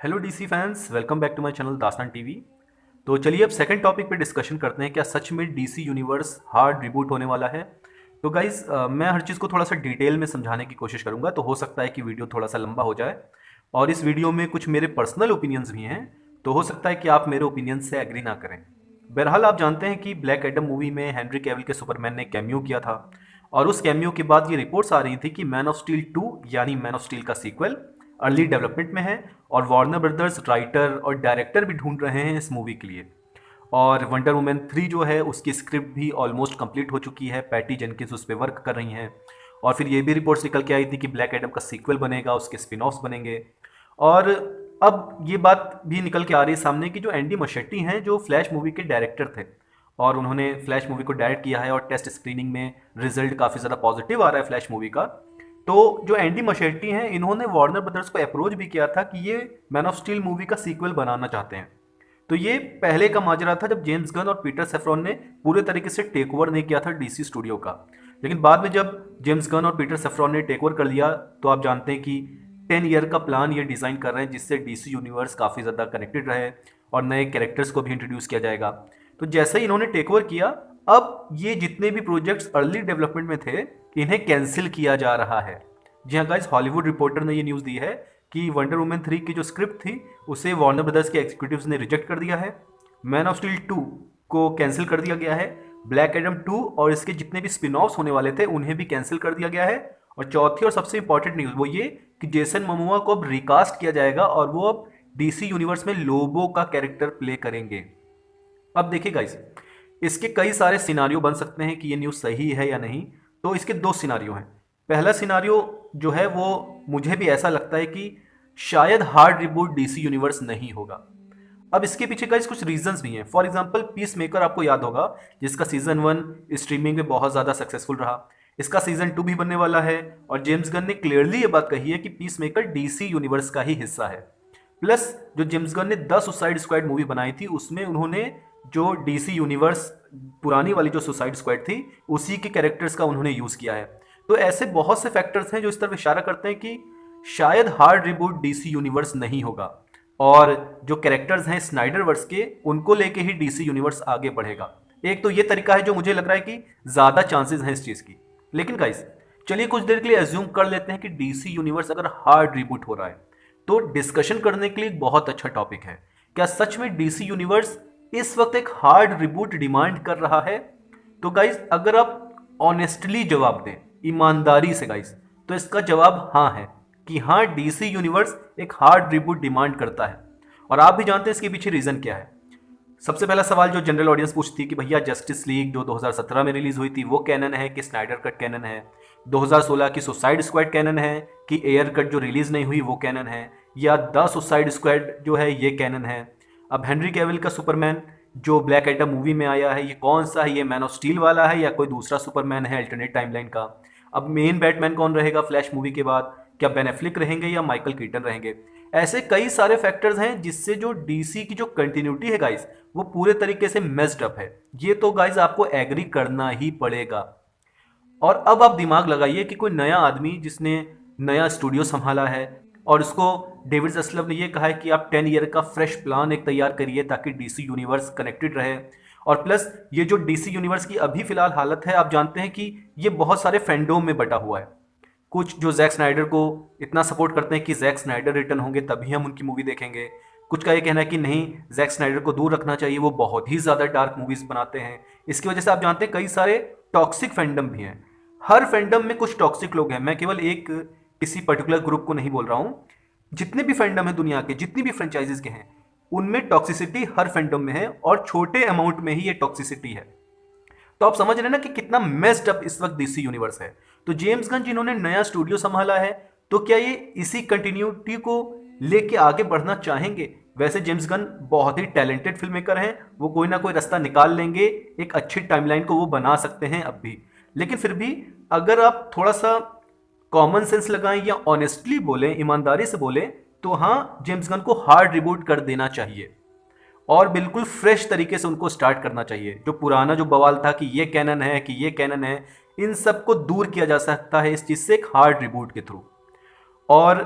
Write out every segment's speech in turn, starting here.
Hello DC fans, welcome back to my channel Dastaan TV. तो चलिए अब सेकंड टॉपिक पे डिस्कशन करते हैं, क्या सच में डीसी यूनिवर्स हार्ड रिबूट होने वाला है। तो गाइज मैं हर चीज़ को थोड़ा सा डिटेल में समझाने की कोशिश करूंगा, तो हो सकता है कि वीडियो थोड़ा सा लंबा हो जाए और इस वीडियो में कुछ मेरे पर्सनल ओपिनियंस भी हैं, तो हो सकता है कि आप मेरे ओपिनियन से एग्री ना करें। बहरहाल आप जानते हैं कि ब्लैक एडम मूवी में हेनरी कैविल के सुपरमैन ने कैमियो किया था और उस कैमियो के बाद ये रिपोर्ट्स आ रही थी कि मैन ऑफ स्टील 2 यानी मैन ऑफ स्टील का सीक्वल अर्ली डेवलपमेंट में है और वार्नर ब्रदर्स राइटर और डायरेक्टर भी ढूंढ रहे हैं इस मूवी के लिए। और वंडर वुमन 3 जो है उसकी स्क्रिप्ट भी ऑलमोस्ट कंप्लीट हो चुकी है, पैटी जेनकिंस उस पर वर्क कर रही हैं। और फिर ये भी रिपोर्ट्स निकल के आई थी कि ब्लैक एडम का सीक्वल बनेगा, उसके स्पिन ऑफ्स बनेंगे। और अब ये बात भी निकल के आ रही है सामने कि जो एंडी मशेट्टी हैं, जो फ्लैश मूवी के डायरेक्टर थे और उन्होंने फ्लैश मूवी को डायरेक्ट किया है और टेस्ट स्क्रीनिंग में रिजल्ट काफ़ी ज़्यादा पॉजिटिव आ रहा है फ्लैश मूवी का। तो जो एंडी मशेट्टी हैं, इन्होंने वार्नर ब्रदर्स को अप्रोच भी किया था कि ये मैन ऑफ स्टील मूवी का सीक्वल बनाना चाहते हैं। तो ये पहले का माजरा था जब जेम्स गन और पीटर सेफ्रॉन ने पूरे तरीके से टेक ओवर नहीं किया था डीसी स्टूडियो का। लेकिन बाद में जब जेम्स गन और पीटर सेफ्रॉन ने टेक ओवर कर लिया, तो आप जानते हैं कि 10 ईयर का प्लान ये डिज़ाइन कर रहे हैं जिससे डीसी यूनिवर्स काफ़ी ज़्यादा कनेक्टेड रहे और नए कैरेक्टर्स को भी इंट्रोड्यूस किया जाएगा। तो जैसे ही इन्होंने टेक ओवर किया, अब ये जितने भी प्रोजेक्ट्स अर्ली डेवलपमेंट में थे इन्हें कैंसिल किया जा रहा है। जी हाँ गाइस, हॉलीवुड रिपोर्टर ने ये न्यूज़ दी है कि वंडर वुमन 3 की जो स्क्रिप्ट थी उसे वार्नर ब्रदर्स के एग्जीक्यूटिव्स ने रिजेक्ट कर दिया है। मैन ऑफ स्टील 2 को कैंसिल कर दिया गया है। ब्लैक एडम 2 और इसके जितने भी स्पिन ऑफ्स होने वाले थे उन्हें भी कैंसिल कर दिया गया है। और चौथी और सबसे इंपॉर्टेंट न्यूज़ वो ये कि जेसन मोमोआ को अब रिकास्ट किया जाएगा और वो अब डीसी यूनिवर्स में लोबो का कैरेक्टर प्ले करेंगे। अब देखिए गाइस, इसके कई सारे सिनारियो बन सकते हैं कि ये न्यूज़ सही है या नहीं। तो इसके दो सिनारियो हैं। पहला सिनारियो जो है वो मुझे भी ऐसा लगता है कि शायद हार्ड रिबूट डीसी यूनिवर्स नहीं होगा। अब इसके पीछे का कुछ रीजंस भी हैं। फॉर एग्जांपल पीस मेकर आपको याद होगा, जिसका सीजन 1 स्ट्रीमिंग में बहुत ज़्यादा सक्सेसफुल रहा। इसका सीजन 2 भी बनने वाला है और जेम्स गन ने क्लियरली ये बात कही है कि पीस मेकर डीसी यूनिवर्स का ही हिस्सा है। प्लस जो जेम्स गन ने द सुसाइड स्क्वाड मूवी बनाई थी उसमें उन्होंने जो डीसी यूनिवर्स पुरानी वाली जो सुसाइड स्क्वाड थी उसी के कैरेक्टर्स का उन्होंने यूज़ किया है। तो ऐसे बहुत से फैक्टर्स हैं जो इस तरफ इशारा करते हैं कि शायद हार्ड रिबूट डीसी यूनिवर्स नहीं होगा और जो कैरेक्टर्स हैं स्नाइडरवर्स के उनको लेके ही डीसी यूनिवर्स आगे बढ़ेगा। एक तो ये तरीका है जो मुझे लग रहा है कि ज़्यादा चांसेस हैं इस चीज़ की। लेकिन गाइस चलिए कुछ देर के लिए एज्यूम कर लेते हैं कि डीसी यूनिवर्स अगर हार्ड रिबूट हो रहा है, तो डिस्कशन करने के लिए एक बहुत अच्छा टॉपिक है, क्या सच में डीसी यूनिवर्स इस वक्त एक हार्ड रिबूट डिमांड कर रहा है। तो गाइस अगर आप ऑनेस्टली जवाब दें, ईमानदारी से गाइस, तो इसका जवाब हाँ है कि हाँ, डीसी यूनिवर्स एक हार्ड रिबूट डिमांड करता है। और आप भी जानते हैं इसके पीछे रीजन क्या है। सबसे पहला सवाल जो जनरल ऑडियंस पूछती है कि भैया जस्टिस लीग जो 2017 में रिलीज हुई थी वो कैनन है कि स्नाइडर कट कैनन है, 2016 की सुसाइड स्क्वाड कैनन है कि एयर कट जो रिलीज नहीं हुई वो कैनन है, या द सुसाइड स्क्वाड जो है ये कैनन है। अब हेनरी कैविल का सुपरमैन जो ब्लैक एडम मूवी में आया है ये कौन सा है, ये मैन ऑफ स्टील वाला है या कोई दूसरा सुपरमैन है अल्टरनेट टाइमलाइन का। अब मेन बैटमैन कौन रहेगा फ्लैश मूवी के बाद, क्या बेन एफ्लेक रहेंगे या माइकल कीटन रहेंगे। ऐसे कई सारे फैक्टर्स हैं जिससे जो डीसी की जो कंटिन्यूटी है गाइस वो पूरे तरीके से मेस्ड अप है। ये तो गाइस आपको एग्री करना ही पड़ेगा। और अब आप दिमाग लगाइए कि कोई नया आदमी जिसने नया स्टूडियो संभाला है और उसको डेविड जसलव ने ये कहा है कि आप 10 ईयर का फ्रेश प्लान एक तैयार करिए ताकि डीसी यूनिवर्स कनेक्टेड रहे। और प्लस ये जो डीसी यूनिवर्स की अभी फिलहाल हालत है, आप जानते हैं कि ये बहुत सारे फैंडोम में बटा हुआ है। कुछ जो जैक स्नाइडर को इतना सपोर्ट करते हैं कि जैक स्नाइडर रिटर्न होंगे तभी हम उनकी मूवी देखेंगे। कुछ का ये कहना है कि नहीं, जैक स्नाइडर को दूर रखना चाहिए, वो बहुत ही ज़्यादा डार्क मूवीज़ बनाते हैं। इसकी वजह से आप जानते हैं कई सारे टॉक्सिक फैंडम भी हैं। हर फैंडम में कुछ टॉक्सिक लोग हैं। मैं केवल एक किसी पर्टिकुलर ग्रुप को नहीं बोल रहा हूँ। जितने भी फैंडम है दुनिया के, जितनी भी फ्रेंचाइजीज के हैं, उनमें टॉक्सिसिटी हर फैंडम में है और छोटे अमाउंट में ही ये टॉक्सिसिटी है। तो आप समझ रहे हैं ना कि कितना मेस्ड अप इस वक्त डीसी यूनिवर्स है। तो जेम्स गन जिन्होंने नया स्टूडियो संभाला है, तो क्या ये इसी कंटिन्यूटी को लेके आगे बढ़ना चाहेंगे। वैसे जेम्स गन बहुत ही टैलेंटेड फिल्म मेकर हैं, वो कोई ना कोई रास्ता निकाल लेंगे, एक अच्छी टाइमलाइन को वो बना सकते हैं अब भी। लेकिन फिर भी अगर आप थोड़ा सा कॉमन सेंस लगाएं या ऑनेस्टली बोलें, ईमानदारी से बोलें, तो हाँ, जेम्स गन को हार्ड रिबूट कर देना चाहिए और बिल्कुल फ्रेश तरीके से उनको स्टार्ट करना चाहिए। जो पुराना जो बवाल था कि ये कैनन है कि ये कैनन है, इन सब को दूर किया जा सकता है इस चीज़ से एक हार्ड रिबूट के थ्रू। और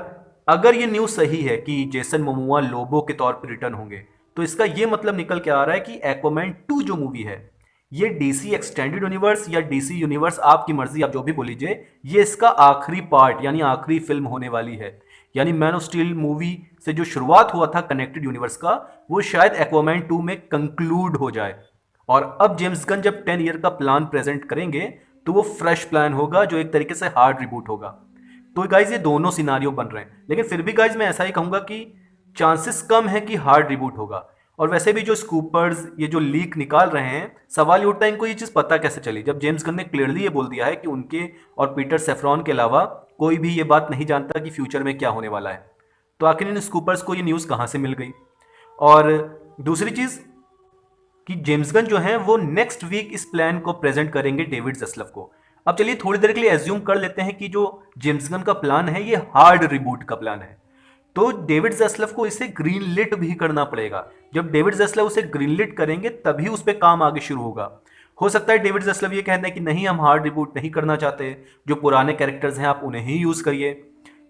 अगर ये न्यूज़ सही है कि जेसन मोमोआ लोबो के तौर पर रिटर्न होंगे, तो इसका ये मतलब निकल के आ रहा है कि एक्वामैन 2 जो मूवी है, ये डीसी एक्सटेंडेड यूनिवर्स या डीसी यूनिवर्स, आपकी मर्जी, आप जो भी बोल लीजिए, ये इसका आखिरी पार्ट यानी आखिरी फिल्म होने वाली है। यानी मैन ऑफ स्टील मूवी से जो शुरुआत हुआ था कनेक्टेड यूनिवर्स का, वो शायद एक्वामैन 2 में कंक्लूड हो जाए। और अब जेम्स गन जब 10 ईयर का प्लान प्रेजेंट करेंगे, तो वो फ्रेश प्लान होगा जो एक तरीके से हार्ड रिबूट होगा। तो गाइज ये दोनों सिनारियो बन रहे हैं, लेकिन फिर भी गाइज मैं ऐसा ही कहूंगा कि चांसेस कम है कि हार्ड रिबूट होगा। और वैसे भी जो स्कूपर्स ये जो लीक निकाल रहे हैं, सवाल ये उठता है इनको ये चीज़ पता कैसे चली, जब जेम्स गन ने क्लियरली ये बोल दिया है कि उनके और पीटर सेफ्रॉन के अलावा कोई भी ये बात नहीं जानता कि फ्यूचर में क्या होने वाला है। तो आखिर इन स्कूपर्स को ये न्यूज़ कहाँ से मिल गई। और दूसरी चीज़ कि जेम्स गन जो है वो नेक्स्ट वीक इस प्लान को प्रेजेंट करेंगे डेविड ज़स्लफ को। अब चलिए थोड़ी देर के लिए एज्यूम कर लेते हैं कि जो जेम्स गन का प्लान है ये हार्ड रिबूट का प्लान है, तो डेविड ज़स्लफ को इसे ग्रीन लिट भी करना पड़ेगा। जब डेविड ज़स्लफ उसे ग्रीन लिट करेंगे तभी उस पर काम आगे शुरू होगा। हो सकता है डेविड ज़स्लफ ये कहते हैं कि नहीं, हम हार्ड रिबूट नहीं करना चाहते, जो पुराने कैरेक्टर्स हैं आप उन्हें ही यूज़ करिए।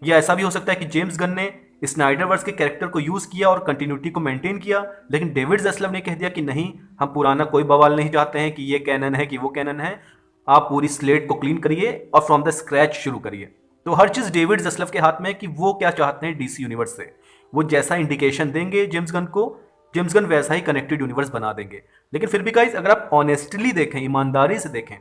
या ऐसा भी हो सकता है कि जेम्स गन ने स्नाइडरवर्स के कैरेक्टर को यूज़ किया और कंटिन्यूटी को मेंटेन किया, लेकिन डेविड ज़स्लफ ने कह दिया कि नहीं, हम पुराना कोई बवाल नहीं चाहते हैं कि ये कैनन है कि वो कैनन है, आप पूरी स्लेट को क्लीन करिए और फ्रॉम द स्क्रैच शुरू करिए। तो हर चीज़ डेविड ज़स्लफ के हाथ में है कि वो क्या चाहते हैं डीसी यूनिवर्स से। वो जैसा इंडिकेशन देंगे जेम्स गन को, जेम्स गन वैसा ही कनेक्टेड यूनिवर्स बना देंगे। लेकिन फिर भी गाइस, अगर आप ऑनेस्टली देखें, ईमानदारी से देखें,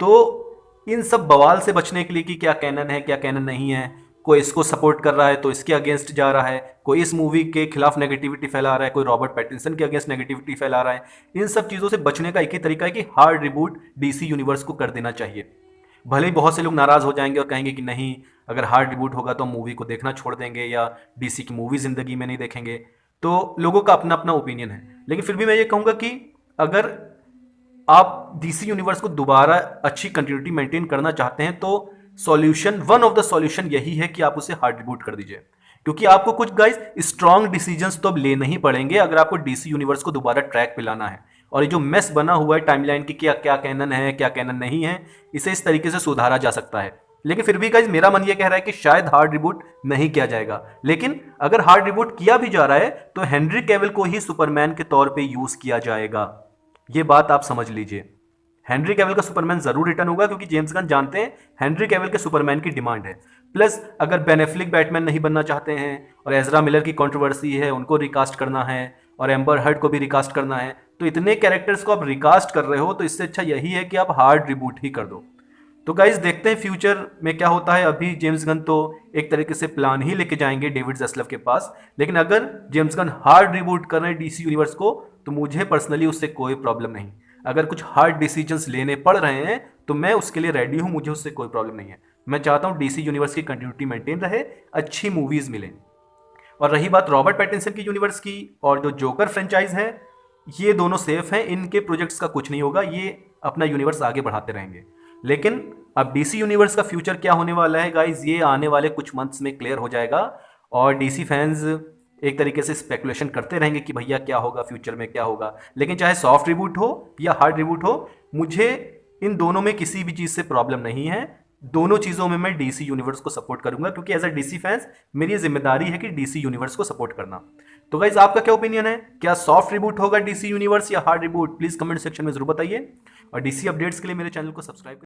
तो इन सब बवाल से बचने के लिए कि क्या कैनन है क्या कैनन नहीं है, कोई इसको सपोर्ट कर रहा है तो इसके अगेंस्ट जा रहा है, कोई इस मूवी के खिलाफ नेगेटिविटी फैला रहा है, कोई रॉबर्ट पैटिंसन के अगेंस्ट नेगेटिविटी फैला रहा है, इन सब चीज़ों से बचने का एक ही तरीका है कि हार्ड रिबूट डीसी यूनिवर्स को कर देना चाहिए। भले ही बहुत से लोग नाराज़ हो जाएंगे और कहेंगे कि नहीं, अगर हार्ड रिबूट होगा तो मूवी को देखना छोड़ देंगे या डीसी की मूवी ज़िंदगी में नहीं देखेंगे। तो लोगों का अपना अपना ओपिनियन है, लेकिन फिर भी मैं ये कहूँगा कि अगर आप डीसी यूनिवर्स को दोबारा अच्छी कंटिन्यूटी मेंटेन करना चाहते हैं तो solution, one of the solution यही है कि आप उसे हार्ड रिबूट कर दीजिए। क्योंकि आपको कुछ गाइस स्ट्रॉन्ग डिसीजंस तो अब लेने ही पड़ेंगे अगर आपको डीसी यूनिवर्स को दोबारा ट्रैक पे लाना है। और ये जो मेस बना हुआ है टाइमलाइन की, क्या क्या कैनन है क्या कैनन नहीं है, इसे इस तरीके से सुधारा जा सकता है। लेकिन फिर भी गाइस, मेरा मन ये कह रहा है कि शायद हार्ड रिबूट नहीं किया जाएगा। लेकिन अगर हार्ड रिबूट किया भी जा रहा है तो हेनरी कैविल को ही सुपरमैन के तौर पे यूज किया जाएगा। ये बात आप समझ लीजिए। हेनरी कैविल का सुपरमैन जरूर रिटर्न होगा क्योंकि जेम्स गन जानते हैं हेनरी कैविल के सुपरमैन की डिमांड है। प्लस अगर बेन एफ्लेक बैटमैन नहीं बनना चाहते हैं और एजरा मिलर की कंट्रोवर्सी है, उनको रिकास्ट करना है, और एम्बर हर्ड को भी रिकास्ट करना है, तो इतने कैरेक्टर्स को आप रिकास्ट कर रहे हो तो इससे अच्छा यही है कि आप हार्ड रिबूट ही कर दो। तो गाइज देखते हैं फ्यूचर में क्या होता है। अभी जेम्स गन तो एक तरीके से प्लान ही लेके जाएंगे डेविड ज़स्लफ के पास, लेकिन अगर जेम्स गन हार्ड रिबूट कर रहे हैं डीसी यूनिवर्स को तो मुझे पर्सनली उससे कोई प्रॉब्लम नहीं। अगर कुछ हार्ड डिसीजंस लेने पड़ रहे हैं तो मैं उसके लिए रेडी हूं, मुझे उससे कोई प्रॉब्लम नहीं है। मैं चाहता हूं डीसी यूनिवर्स की कंटिन्यूटी मेंटेन रहे, अच्छी मूवीज मिलें। और रही बात रॉबर्ट पैटिंसन की यूनिवर्स की और जो जोकर फ्रेंचाइज है, ये दोनों सेफ हैं, इनके प्रोजेक्ट्स का कुछ नहीं होगा, ये अपना यूनिवर्स आगे बढ़ाते रहेंगे। लेकिन अब डीसी यूनिवर्स का फ्यूचर क्या होने वाला है गाइज, ये आने वाले कुछ मंथ्स में क्लियर हो जाएगा। और डीसी फैंस एक तरीके से स्पेकुलेशन करते रहेंगे कि भैया क्या होगा फ्यूचर में, क्या होगा। लेकिन चाहे सॉफ्ट रिबूट हो या हार्ड रिबूट हो, मुझे इन दोनों में किसी भी चीज़ से प्रॉब्लम नहीं है। दोनों चीज़ों में मैं डीसी यूनिवर्स को सपोर्ट करूंगा क्योंकि एज अ डीसी फैंस मेरी जिम्मेदारी है कि डीसी यूनिवर्स को सपोर्ट करना। तो गाइज आपका क्या ओपिनियन है, क्या सॉफ्ट रिबूट होगा डीसी यूनिवर्स या hard reboot? Please comment section में जरूर बताइए। और डीसी अपडेट्स के लिए मेरे चैनल को सब्सक्राइब